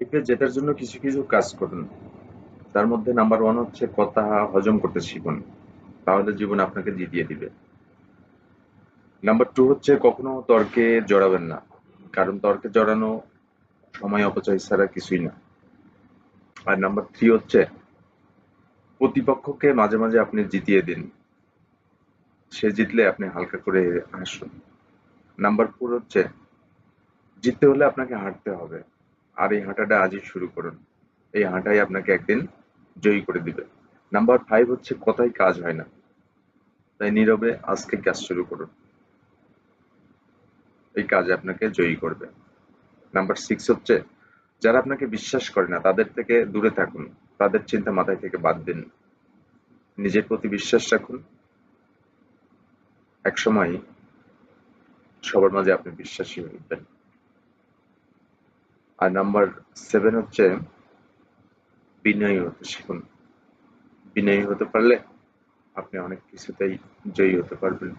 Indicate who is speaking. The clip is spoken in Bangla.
Speaker 1: লাইফে জেতার জন্য কিছু কিছু কাজ করুন। তার মধ্যে নাম্বার ওয়ান হচ্ছে কথা হজম করতে শিখুন, তাহলে জীবন আপনাকে জিতিয়ে দিবে। নাম্বার টু হচ্ছে কখনো তর্কে জড়াবেন না, কারণ তর্কে জড়ানো সময় অপচয় ছাড়া কিছুই না। আর নাম্বার থ্রি হচ্ছে প্রতিপক্ষকে মাঝে মাঝে আপনি জিতিয়ে দিন, সে জিতলে আপনি হালকা করে হাসুন। নাম্বার ফোর হচ্ছে জিততে হলে আপনাকে হাঁটতে হবে, আর এই হাঁটাটা আজই শুরু করুন। এই হাঁটাই আপনাকে একদিন জয়ী করে দিবে। নাম্বার ফাইভ হচ্ছে কথায় কাজ হয় না, তাই নীরবে আজকে কাজ শুরু করুন, এই কাজ আপনাকে জয়ী করবে। নাম্বার সিক্স হচ্ছে যারা আপনাকে বিশ্বাস করে না তাদের থেকে দূরে থাকুন, তাদের চিন্তা মাথায় থেকে বাদ দিন, নিজের প্রতি বিশ্বাস রাখুন। একসময় সবার মাঝে আপনি বিশ্বাসী হয়ে উঠবেন। আর নাম্বার সেভেন হচ্ছে বিনয়ী হতে শিখুন। বিনয়ী হতে পারলে আপনি অনেক কিছুতেই জয়ী হতে পারবেন।